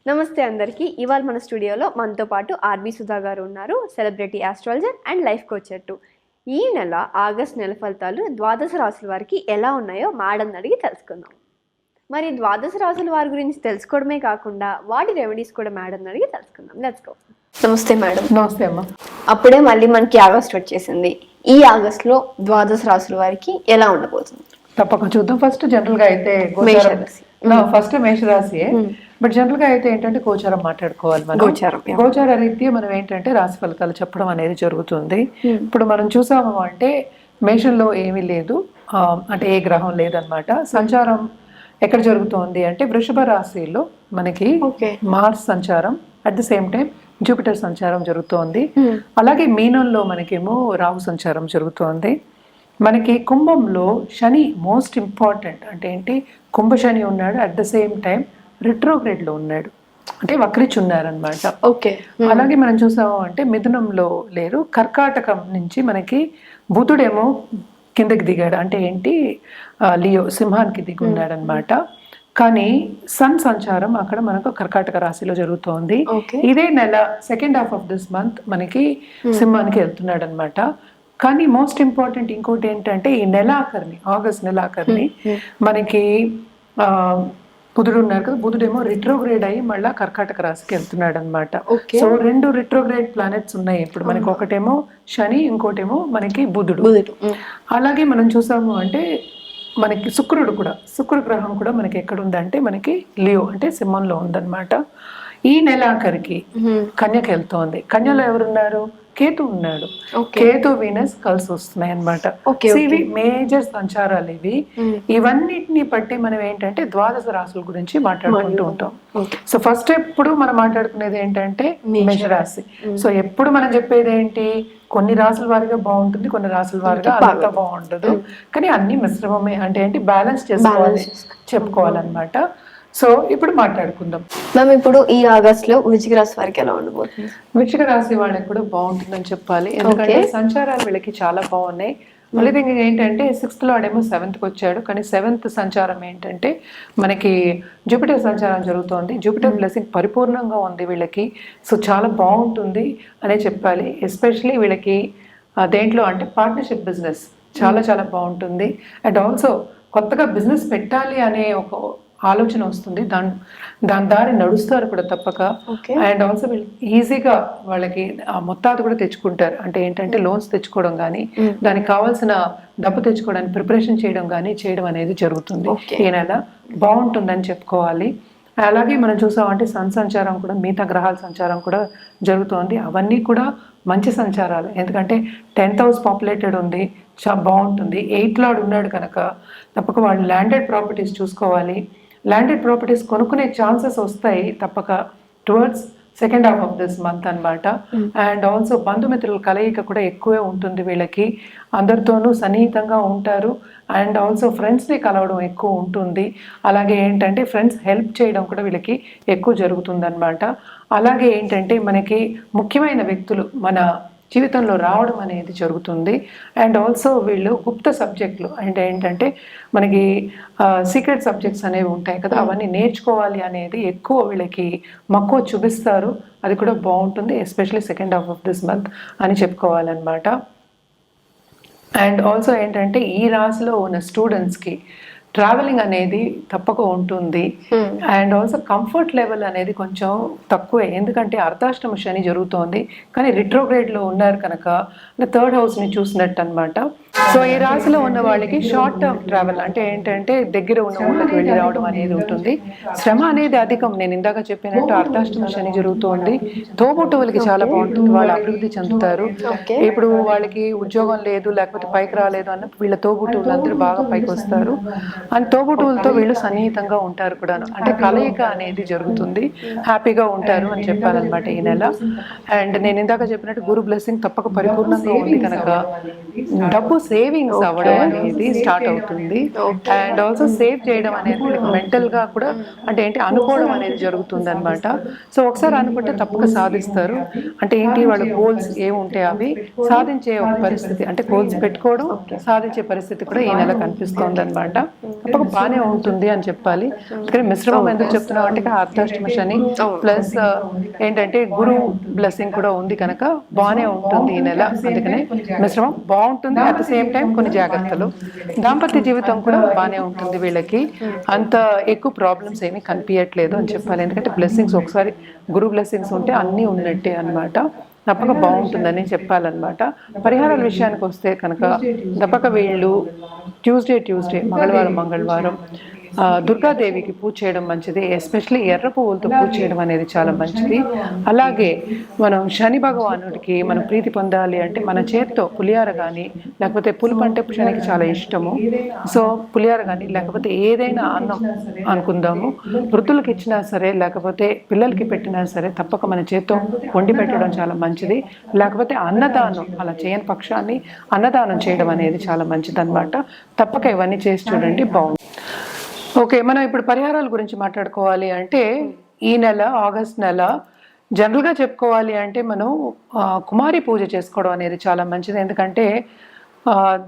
నమస్తే అందరికీ. ఇవాళ మన స్టూడియోలో మనతో పాటు ఆర్బి సుధా గారు ఉన్నారు, celebrity astrologer and life coacher to. ఈ నెల ఆగస్ట్ నెల ఫలితాలు ద్వాదశ రాశుల వారికి ఎలా ఉన్నాయో మేడం అడిగి తెలుసుకుందాం. మరి ద్వాదశ రాశుల వారి గురించి తెలుసుకోవడమే కాకుండా వాటి రెమెడీస్ కూడా మేడం అడిగి తెలుసుకుందాం. Let's go. నమస్తే మేడం. నమస్తే అమ్మ. అప్పుడే మళ్ళీ మనకి ఆగస్ట్ వచ్చేసింది. ఈ ఆగస్ట్ లో ద్వాదశ రాశుల వారికి ఎలా ఉండబోతుంది? తప్పక చూద్దాం. ఫస్ట్ జనరల్ గా అయితే ఫస్ట్ మేషరాశి. బట్ జనరల్ గా అయితే ఏంటంటే గోచారం మాట్లాడుకోవాలి. మనం గోచార రీత్యా మనం ఏంటంటే రాశి ఫలితాలు చెప్పడం అనేది జరుగుతుంది. ఇప్పుడు మనం చూసాము అంటే మేషంలో ఏమీ లేదు, అంటే ఏ గ్రహం లేదనమాట. సంచారం ఎక్కడ జరుగుతోంది అంటే వృషభ రాశిలో మనకి మార్స్ సంచారం, at the same time Jupiter సంచారం జరుగుతోంది. అలాగే మీనంలో మనకేమో రాహు సంచారం జరుగుతోంది. మనకి కుంభంలో శని మోస్ట్ ఇంపార్టెంట్. అంటే ఏంటి, కుంభ శని ఉన్నాడు, at the same time retrograde లో ఉన్నాడు, అంటే వక్రించి ఉన్నారనమాట. అలాగే మనం చూసాము అంటే మిథునంలో లేరు, కర్కాటకం నుంచి మనకి బుధుడేమో కిందకి దిగాడు, అంటే ఏంటి లియో సింహానికి దిగి ఉన్నాడు అనమాట. కానీ సన్ సంచారం అక్కడ మనకు కర్కాటక రాశిలో జరుగుతోంది. ఇదే నెల second half of this month మనకి సింహానికి వెళ్తున్నాడు అనమాట. కానీ మోస్ట్ ఇంపార్టెంట్ ఇంకోటి ఏంటంటే ఈ నెలాఖరిని, ఆగస్ట్ నెలాఖరిని మనకి బుధుడు ఉన్నారు కదా, బుధుడేమో రిట్రోగ్రేడ్ అయ్యి మళ్ళీ కర్కాటక రాశికి వెళ్తున్నాడు అనమాట. సో రెండు రిట్రోగ్రేడ్ ప్లానెట్స్ ఉన్నాయి ఇప్పుడు మనకి. ఒకటేమో శని, ఇంకోటేమో మనకి బుధుడు. అలాగే మనం చూసాము అంటే మనకి శుక్ర గ్రహం కూడా మనకి ఎక్కడ ఉందంటే మనకి లియో అంటే సింహంలో ఉందన్నమాట. ఈ నెలాఖరికి కన్యకి వెళ్తోంది. కన్యలో ఎవరున్నారు? కేతు ఉన్నాడు. కేతు వీనస్ కలిసి వస్తున్నాయి అనమాట. ఇవి మేజర్ సంచారాలు ఇవి. ఇవన్నిటిని బట్టి మనం ఏంటంటే ద్వాదశ రాశుల గురించి మాట్లాడుకుంటూ ఉంటాం. సో ఫస్ట్ ఎప్పుడు మనం మాట్లాడుకునేది ఏంటంటే మేషరాశి. సో ఎప్పుడు మనం చెప్పేది ఏంటి, కొన్ని రాసుల వారిగా బాగుంటుంది, కొన్ని రాసుల వారిగా అంతా బాగుంటుంది. కానీ అన్ని మిశ్రమమే, అంటే ఏంటి బ్యాలెన్స్ చేసుకోవాలి, చెప్పుకోవాలన్నమాట. సో ఇప్పుడు మాట్లాడుకుందాం మ్యామ్. ఇప్పుడు ఈ ఆగస్ట్ లో వృశ్చిక రాశి వారికి ఎలా ఉండబోతుంది? వృశ్చిక రాశి వాళ్ళకి కూడా బాగుంటుందని చెప్పాలి, ఎందుకంటే సంచారాలు వీళ్ళకి చాలా బాగున్నాయి. మళ్ళీ థింగ్ ఏంటంటే 6th లో ఆడేమో 7th కి వచ్చాడు, కానీ 7th సంచారం ఏంటంటే మనకి జూపిటర్ సంచారం జరుగుతోంది. జూపిటర్ బ్లెస్సింగ్ పరిపూర్ణంగా ఉంది వీళ్ళకి. సో చాలా బాగుంటుంది అనే చెప్పాలి. ఎస్పెషలీ వీళ్ళకి దేంట్లో అంటే పార్ట్నర్షిప్ బిజినెస్ చాలా చాలా బాగుంటుంది. అండ్ ఆల్సో కొత్తగా బిజినెస్ పెట్టాలి అనే ఒక ఆలోచన వస్తుంది, దాని దారి నడుస్తారు కూడా తప్పక. అండ్ ఆల్సో వీళ్ళు ఈజీగా వాళ్ళకి మొత్తాలు కూడా తెచ్చుకుంటారు. అంటే ఏంటంటే లోన్స్ తెచ్చుకోవడం కానీ, దానికి కావాల్సిన డబ్బు తెచ్చుకోవడానికి ప్రిపరేషన్ చేయడం అనేది జరుగుతుంది. ఈ నెల బాగుంటుందని చెప్పుకోవాలి. అలాగే మనం చూసామంటే సన్ సంచారం కూడా, మిగతా గ్రహాల సంచారం కూడా జరుగుతోంది. అవన్నీ కూడా మంచి సంచారాలు, ఎందుకంటే 10th హౌస్ పాపులేటెడ్ ఉంది, చాలా బాగుంటుంది. 8th లార్డ్ ఉన్నాడు కనుక తప్పక వాళ్ళు ల్యాండెడ్ ప్రాపర్టీస్ చూసుకోవాలి. ల్యాండెడ్ ప్రాపర్టీస్ కొనుక్కునే ఛాన్సెస్ వస్తాయి తప్పక towards second half of this month అనమాట. అండ్ ఆల్సో బంధుమిత్రుల కలయిక కూడా ఎక్కువే ఉంటుంది వీళ్ళకి, అందరితోనూ సన్నిహితంగా ఉంటారు. అండ్ ఆల్సో ఫ్రెండ్స్ని కలవడం ఎక్కువ ఉంటుంది. అలాగే ఏంటంటే ఫ్రెండ్స్ హెల్ప్ చేయడం కూడా వీళ్ళకి ఎక్కువ జరుగుతుంది అనమాట. అలాగే ఏంటంటే మనకి ముఖ్యమైన వ్యక్తులు మన జీవితంలో రావడం అనేది జరుగుతుంది. అండ్ ఆల్సో వీళ్ళు గుప్త సబ్జెక్టులు అంటే ఏంటంటే మనకి సీక్రెట్ సబ్జెక్ట్స్ అనేవి ఉంటాయి కదా, అవన్నీ నేర్చుకోవాలి అనేది ఎక్కువ వీళ్ళకి మక్కువ చూపిస్తారు. అది కూడా బాగుంటుంది, especially second half of this month అని చెప్పుకోవాలన్నమాట. అండ్ ఆల్సో ఏంటంటే ఈ రాశిలో ఉన్న స్టూడెంట్స్కి ట్రావెలింగ్ అనేది తప్పక ఉంటుంది. అండ్ ఆల్సో కంఫర్ట్ లెవెల్ అనేది కొంచెం తక్కువే, ఎందుకంటే అర్ధాష్టమ శని జరుగుతోంది, కానీ రిట్రోగ్రేడ్లో ఉన్నారు కనుక 3rd హౌస్ని చూసినట్టు అనమాట. సో ఈ రాశిలో ఉన్న వాళ్ళకి షార్ట్ టర్మ్ ట్రావెల్ అంటే ఏంటంటే దగ్గర ఉన్న ఊళ్ళకి వెళ్ళి రావడం అనేది ఉంటుంది. శ్రమ అనేది అధికం. నేను ఇందాక చెప్పినట్టు అర్ధాష్టమ శని జరుగుతోంది. తోబుట్టువులకి చాలా బాగుంటుంది, వాళ్ళు అభివృద్ధి చెందుతారు. ఇప్పుడు వాళ్ళకి ఉద్యోగం లేదు, లేకపోతే పైకి రాలేదు అన్నప్పుడు వీళ్ళ తోబుట్టువులు అందరూ బాగా పైకి వస్తారు. అండ్ తోబుట్టువులతో వీళ్ళు సన్నిహితంగా ఉంటారు కూడాను, అంటే కలయిక అనేది జరుగుతుంది, హ్యాపీగా ఉంటారు అని చెప్పాలన్నమాట ఈ నెల. అండ్ నేను ఇందాక చెప్పినట్టు గురు బ్లెస్సింగ్ తప్పక పరిపూర్ణంగా ఉంది కనుక డబ్బు సేవింగ్స్ అవ్వడం అనేది స్టార్ట్ అవుతుంది. అండ్ ఆల్సో సేవ్ చేయడం అనేది మెంటల్ గా కూడా అంటే ఏంటి అనుకోవడం అనేది జరుగుతుంది అనమాట. సో ఒకసారి అనుకుంటే తప్పక సాధిస్తారు. అంటే ఏంటి వాళ్ళ గోల్స్ ఏముంటాయి అవి సాధించే ఒక పరిస్థితి, అంటే గోల్స్ పెట్టుకోవడం సాధించే పరిస్థితి కూడా ఈ నెల కనిపిస్తోంది అనమాట. తప్పక బాగానే ఉంటుంది అని చెప్పాలి. అందుకని మిశ్రమం ఎందుకు చెప్తున్నాం అంటే అర్ధాష్టమ శని ప్లస్ ఏంటంటే గురు బ్లెస్సింగ్ కూడా ఉంది కనుక బాగానే ఉంటుంది ఈ నెల. అందుకనే మిశ్రమం బాగుంటుంది. అట్ ద సేమ్ టైం కొన్ని జాగ్రత్తలు. దాంపత్య జీవితం కూడా బాగానే ఉంటుంది వీళ్ళకి. అంత ఎక్కువ ప్రాబ్లమ్స్ ఏమీ కనిపించట్లేదు అని చెప్పాలి. ఎందుకంటే బ్లెస్సింగ్స్ ఒకసారి గురు బ్లెస్సింగ్స్ ఉంటే అన్నీ ఉన్నట్టే అనమాట. తప్పక బాగుంటుందని చెప్పాలన్నమాట. పరిహారాల విషయానికి వస్తే కనుక తప్పక వీళ్ళు ట్యూస్డే మంగళవారం దుర్గాదేవికి పూజ చేయడం మంచిది. ఎస్పెషల్లీ ఎర్ర పువ్వులతో పూజ చేయడం అనేది చాలా మంచిది. అలాగే మనం శని భగవానుడికి మనం ప్రీతి పొందాలి అంటే మన చేతితో పులిహార కానీ లేకపోతే పులుపు అంటే శనికి చాలా ఇష్టము. సో పులిహార కానీ లేకపోతే ఏదైనా అన్నం అనుకుందాము, వృద్ధులకు ఇచ్చినా సరే లేకపోతే పిల్లలకి పెట్టినా సరే తప్పక మన చేతితో వండి పెట్టడం చాలా మంచిది. లేకపోతే అన్నదానం అలా చేయని పక్షాన్ని అన్నదానం చేయడం అనేది చాలా మంచిది అనమాట. తప్పక ఇవన్నీ చేసి చూడండి, బాగుంది. ఓకే, మనం ఇప్పుడు పరిహారాల గురించి మాట్లాడుకోవాలి అంటే ఈ నెల ఆగస్ట్ నెల జనరల్గా చెప్పుకోవాలి అంటే మనం కుమారి పూజ చేసుకోవడం అనేది చాలా మంచిది. ఎందుకంటే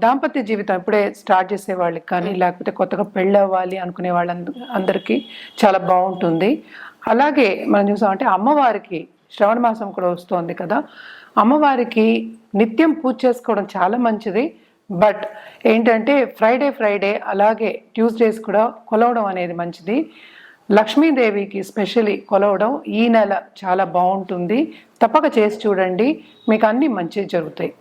దాంపత్య జీవితం ఇప్పుడే స్టార్ట్ చేసే వాళ్ళకి కానీ లేకపోతే కొత్తగా పెళ్ళి అవ్వాలి అనుకునే వాళ్ళందరికీ చాలా బాగుంటుంది. అలాగే మనం చూసామంటే అమ్మవారికి శ్రవణ మాసం కూడా వస్తుంది కదా, అమ్మవారికి నిత్యం పూజ చేసుకోవడం చాలా మంచిది. బట్ ఏంటంటే ఫ్రైడే అలాగే ట్యూస్డేస్ కూడా కొలవడం అనేది మంచిది. లక్ష్మీదేవికి స్పెషల్లీ కొలవడం ఈ నెల చాలా బాగుంటుంది. తప్పక చేసి చూడండి, మీకు అన్నీ మంచి జరుగుతాయి.